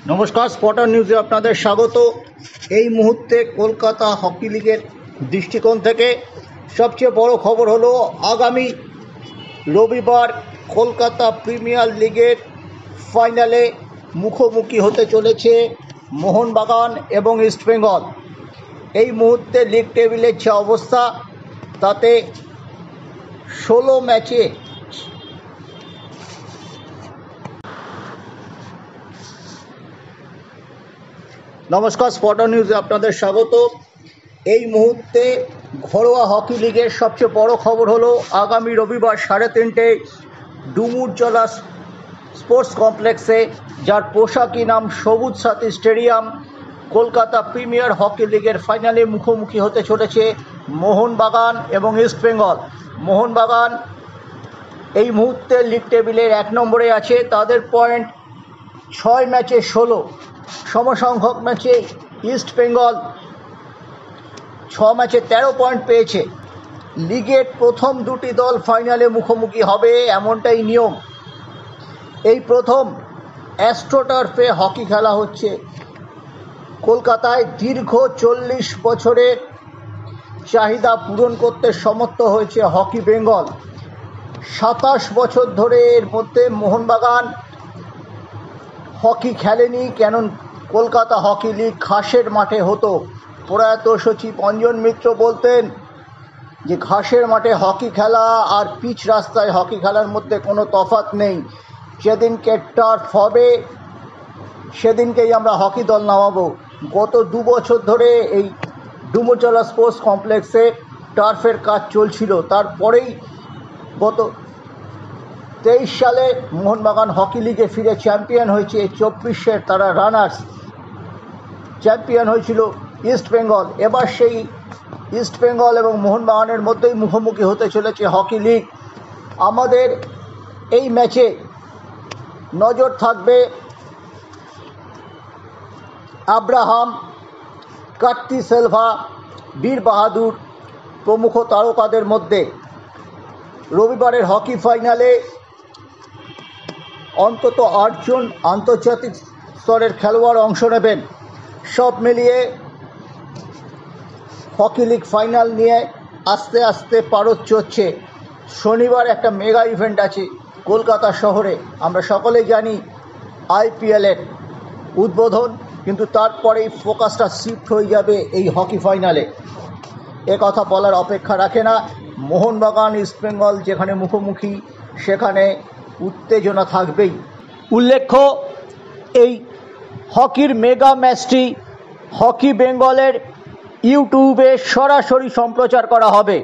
नमस्कार स्पॉटर न्यूज़े आपनादेर स्वागत। এই মুহূর্তে কলকাতা হকি লিগের দৃষ্টিকোণ থেকে সবচেয়ে বড় খবর হলো আগামী রবিবার কলকাতা প্রিমিয়ার লিগের ফাইনালে মুখোমুখি হতে চলেছে মোহনবাগান এবং ইস্টবেঙ্গল। এই মুহূর্তে লিগ টেবিলের যে অবস্থা তাতে 16 ম্যাচে नमस्कार स्पॉटर न्यूज़े आपनादेर स्वागत। এই মুহূর্তে ঘরোয়া হকি লিগের সবচেয়ে বড় খবর হলো আগামী রবিবার 3:30টায় ডুমুরজলা স্পোর্টস কমপ্লেক্সে, যার পোশাকি নাম সবুজ সাথী স্টেডিয়াম, কলকাতা প্রিমিয়ার হকি লিগের ফাইনালে মুখোমুখি হতে চলেছে মোহনবাগান এবং ইস্টবেঙ্গল। মোহনবাগান এই মুহূর্তে লিগ টেবিলের 1 নম্বরে আছে, তাদের পয়েন্ট 6 ম্যাচে 16। সমসংখ্যক ম্যাচে ইস্টবেঙ্গল 6 ম্যাচে 13 পয়েন্ট পেয়েছে। লিগের প্রথম দুটি দল ফাইনালে মুখোমুখি হবে এমনটাই নিয়ম। এই প্রথম অ্যাস্ট্রোটার্ফে হকি খেলা হচ্ছে কলকাতায়। দীর্ঘ 40 বছরের চাহিদা পূরণ করতে সমর্থ হয়েছে হকি বেঙ্গল। 27 বছর ধরে এর মধ্যে মোহনবাগান হকি খেলেনি, কেন কলকাতা হকি লিগ ঘাসের মাঠে হতো। প্রয়াত সচিব অঞ্জন মিত্র বলতেন যে ঘাসের মাঠে হকি খেলা আর পিচ রাস্তায় হকি খেলার মধ্যে কোনো তফাৎ নেই। যেদিনকে টার্ফ হবে সেদিনকেই আমরা হকি দল নামাবো। গত 2 বছর ধরে এই ডুমুরজলা স্পোর্টস কমপ্লেক্সে টার্ফের কাজ চলছিল। তারপরেই গত 23 সালে মোহনবাগান হকি লিগে ফিরে চ্যাম্পিয়ন হয়েছে। 24-এর তারা রানার্স, চ্যাম্পিয়ন হয়েছিল ইস্টবেঙ্গল। এবার সেই ইস্টবেঙ্গল এবং মোহনবাগানের মধ্যেই মুখোমুখি হতে চলেছে হকি লিগ। আমাদের এই ম্যাচে নজর থাকবে আব্রাহাম, কার্তি সেলভা, বীর বাহাদুর প্রমুখ তারকাদের মধ্যে। রবিবারের হকি ফাইনালে অন্তত 8 জন আন্তর্জাতিক স্তরের খেলোয়াড় অংশ নেবেন। সব মিলিয়ে হকি লিগ ফাইনাল নিয়ে আস্তে আস্তে পারদ চড়ছে। শনিবার একটা মেগা ইভেন্ট আছে কলকাতা শহরে। আমরা সকলেই জানি IPL-এর উদ্বোধন, কিন্তু তারপরেই ফোকাসটা শিফট হয়ে যাবে এই হকি ফাইনালে। এ কথা বলার অপেক্ষা রাখে না। মোহনবাগান ইস্টবেঙ্গল যেখানে মুখোমুখি সেখানে উত্তেজনা থাকবেই। উল্লেখ্য, এই হকির মেগা ম্যাচটি হকি বেঙ্গলের ইউটিউবে সরাসরি সম্প্রচার করা হবে।